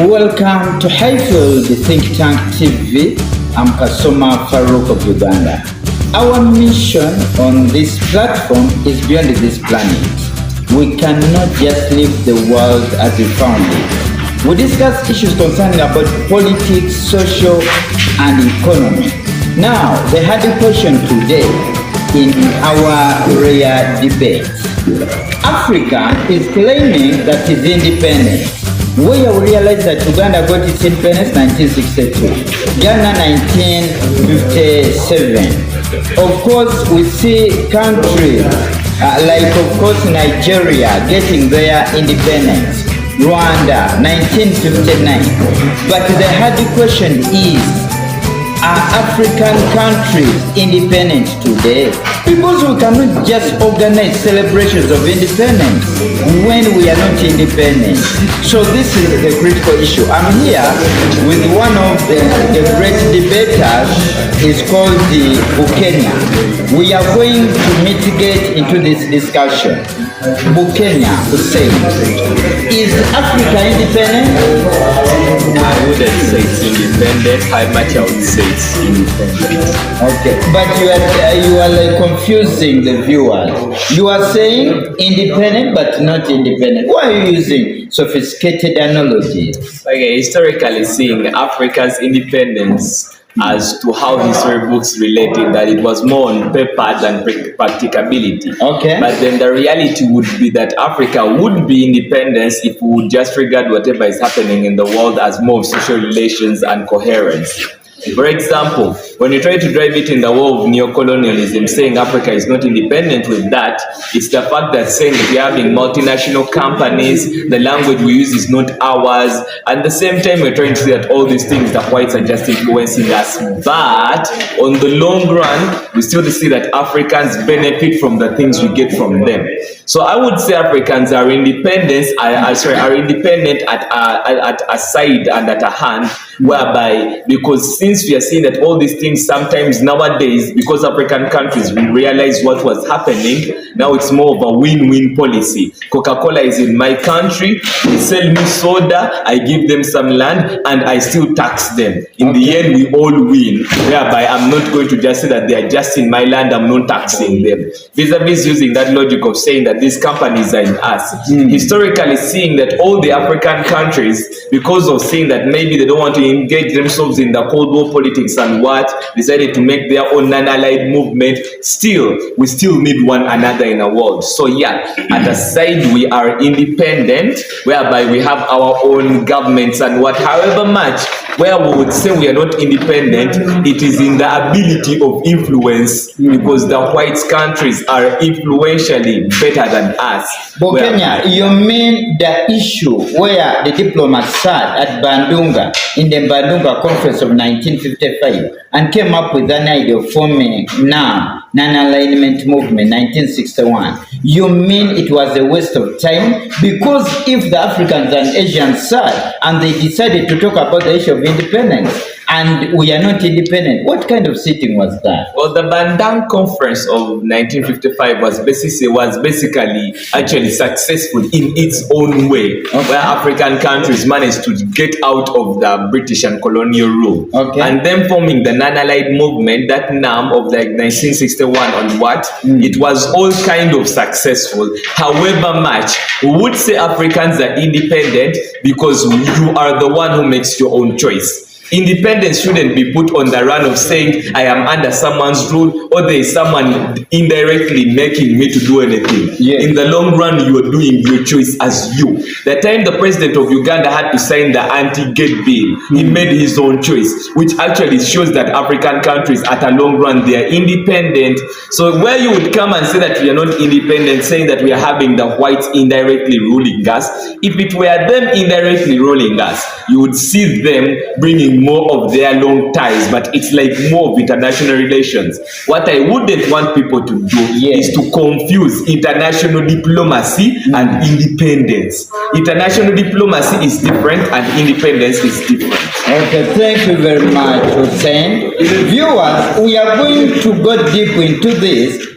Welcome to Highfield Think Tank TV. I'm Kasoma Farouk of Uganda. Our mission on this platform is beyond this planet. We cannot just leave the world as we found it. We discuss issues concerning about politics, social, and economy. Now, the hard question today in our rare debate. Africa is claiming that it's independent. We realize that Uganda got its independence 1962, Ghana 1957. Of course, we see countries like, of course, Nigeria getting their independence, Rwanda 1959. But the hard question is, are African countries independent today? Because we cannot just organize celebrations of independence when we are not independent. So this is the critical issue. I'm here with one of the great debaters. It's called the Bukenya. We are going to mitigate into this discussion. Bukenya Hussein, is Africa independent? I wouldn't say it's independent. How much I would say it's independent. Okay, but you are like confusing the viewers. You are saying independent but not independent. Why are you using sophisticated analogies? Okay, historically seeing Africa's independence as to how history books related that it was more on paper than practicability. Okay. But then the reality would be that Africa would be independent if we would just regard whatever is happening in the world as more of social relations and coherence. For example, when you try to drive it in the war of neocolonialism, saying Africa is not independent with that, it's the fact that saying that we're having multinational companies, the language we use is not ours, and at the same time we're trying to say that all these things the whites are just influencing us. But on the long run, we still see that Africans benefit from the things we get from them. So I would say Africans are independent, are independent at a side and at a hand, whereby, because since we are seeing that all these things sometimes nowadays, because African countries we realize what was happening, now it's more of a win-win policy. Coca-Cola is in my country, they sell me soda, I give them some land, and I still tax them. In the end, we all win, whereby I'm not going to just say that they are just in my land, I'm not taxing them. Vis-a-vis using that logic of saying that these companies are in us. Historically seeing that all the African countries, because of saying that maybe they don't want to engage themselves in the Cold War politics and what, decided to make their own non-allied movement. We still need one another in a world. So yeah, at a side we are independent, whereby we have our own governments and what, however much, where we would say we are not independent, it is in the ability of influence, because the white countries are influentially better than us. But Kenya, you mean the issue where the diplomats sat at Bandunga in the Bandunga Conference of 1955 and came up with an idea of forming non-alignment movement 1961. You mean it was a waste of time? Because if the Africans and Asians sat and they decided to talk about the issue of independence, and we are not independent, what kind of sitting was that? Well, the Bandung Conference of 1955 was basically actually successful in its own way, where African countries managed to get out of the British and colonial rule. And then forming the non-allied movement, that NAM of like 1961 on what, it was all kind of successful. However much, we would say Africans are independent because you are the one who makes your own choice. Independence shouldn't be put on the run of saying I am under someone's rule or there is someone indirectly making me to do anything. In the long run, you are doing your choice as you. The time the president of Uganda had to sign the anti-gate bill, he made his own choice, which actually shows that African countries at a long run, they are independent. So where you would come and say that we are not independent, saying that we are having the whites indirectly ruling us, if it were them indirectly ruling us, you would see them bringing more of their long ties, but it's like more of international relations. What I wouldn't want people to do is to confuse international diplomacy and independence. International diplomacy is different and independence is different. Okay, thank you very much, Hussein. Viewers, we are going to go deep into this